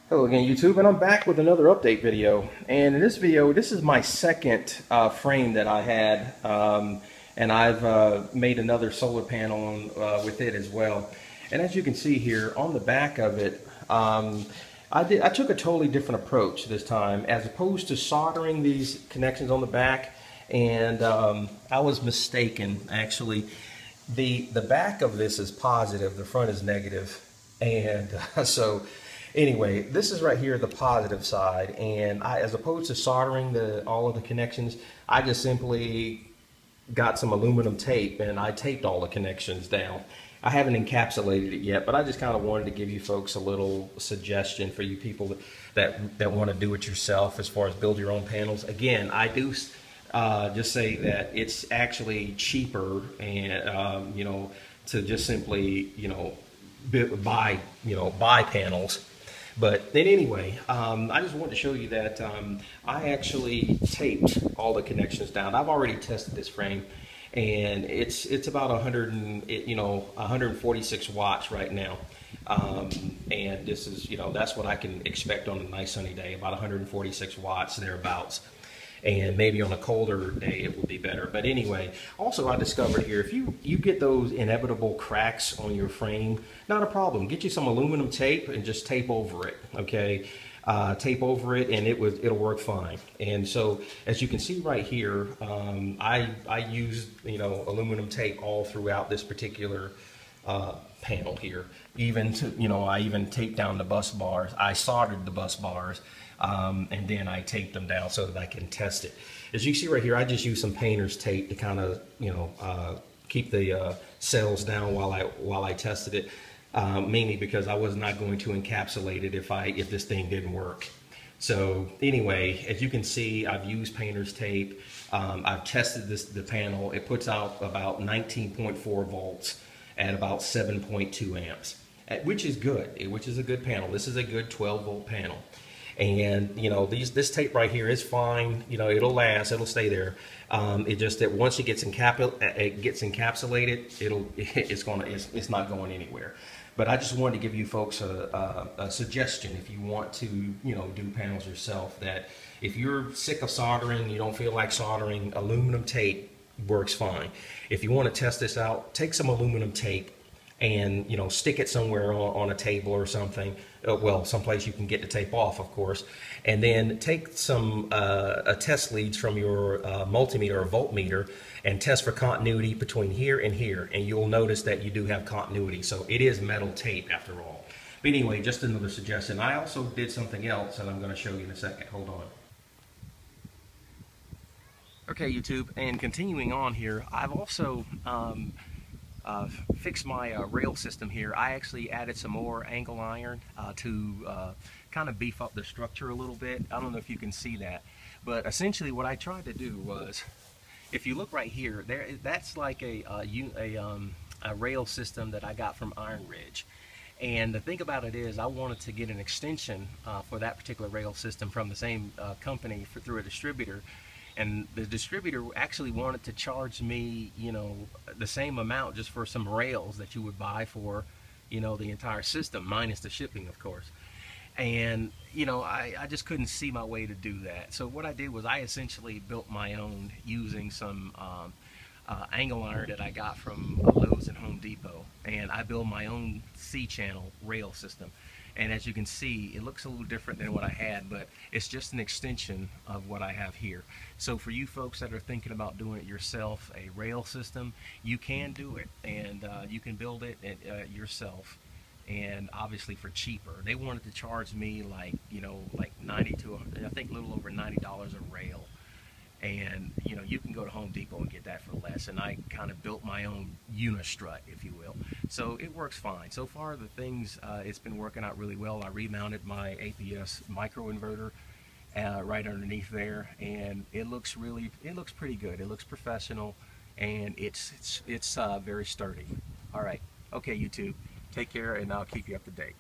Hello again, YouTube, and I'm back with another update video. And in this video, this is my second frame that I had, and I've made another solar panel with it as well. And as you can see here on the back of it, I took a totally different approach this time, as opposed to soldering these connections on the back. And I was mistaken, actually. The back of this is positive, the front is negative, and Anyway, this is right here the positive side, and as opposed to soldering all of the connections, I just simply got some aluminum tape and I taped all the connections down. I haven't encapsulated it yet, but I just kind of wanted to give you folks a little suggestion for you people that want to do it yourself as far as build your own panels. Again, I do just say that it's actually cheaper and to just simply buy panels. But then anyway, I just wanted to show you that I actually taped all the connections down. I've already tested this frame, and it's about 146 watts right now. And this is, that's what I can expect on a nice sunny day, about 146 watts thereabouts. And maybe on a colder day it would be better. But anyway, also I discovered here, if you get those inevitable cracks on your frame, not a problem. Get you some aluminum tape and just tape over it, okay? Tape over it and it'll work fine. And so as you can see right here, I used aluminum tape all throughout this particular panel here. Even to, I even taped down the bus bars. I soldered the bus bars, and then I taped them down so that I can test it. As you see right here, I just used some painter's tape to kind of, keep the cells down while I tested it, mainly because I was not going to encapsulate it if this thing didn't work. So anyway, as you can see, I've used painter's tape. I've tested the panel. It puts out about 19.4 volts at about 7.2 amps, which is good, which is a good panel. This is a good 12-volt panel. And this tape right here is fine. It'll last, it'll stay there. It just that once it gets encapsulated, it's not going anywhere. But I just wanted to give you folks a suggestion if you want to do panels yourself, that if you're sick of soldering, you don't feel like soldering, aluminum tape works fine. If you want to test this out, take some aluminum tape and stick it somewhere on a table or something, well, someplace you can get the tape off, of course, and then take some test leads from your multimeter or voltmeter and test for continuity between here, and you'll notice that you do have continuity. So it is metal tape after all. But anyway, just another suggestion. I also did something else that I'm going to show you in a second. Hold on. Okay, YouTube, and continuing on here, I've also fixed my rail system here. I actually added some more angle iron to kind of beef up the structure a little bit. I don't know if you can see that, but essentially what I tried to do was, if you look right here, that's like a rail system that I got from Iron Ridge. And the thing about it is, I wanted to get an extension for that particular rail system from the same company through a distributor. And the distributor actually wanted to charge me, the same amount just for some rails that you would buy for, the entire system, minus the shipping, of course. And, I just couldn't see my way to do that. So what I did was I essentially built my own using some angle iron that I got from Lowe's and Home Depot. And I built my own C-channel rail system. And as you can see, it looks a little different than what I had, but it's just an extension of what I have here. So for you folks that are thinking about doing it yourself, a rail system, you can do it, and you can build it yourself, and obviously for cheaper. They wanted to charge me like 90 to, I think, a little over $90 a rail. And you can go to Home Depot and get that for less. And I kind of built my own unistrut, if you will. So it works fine. So far, the things, it's been working out really well. I remounted my APS microinverter right underneath there, and it looks pretty good. It looks professional, and it's very sturdy. All right, okay, YouTube, take care, and I'll keep you up to date.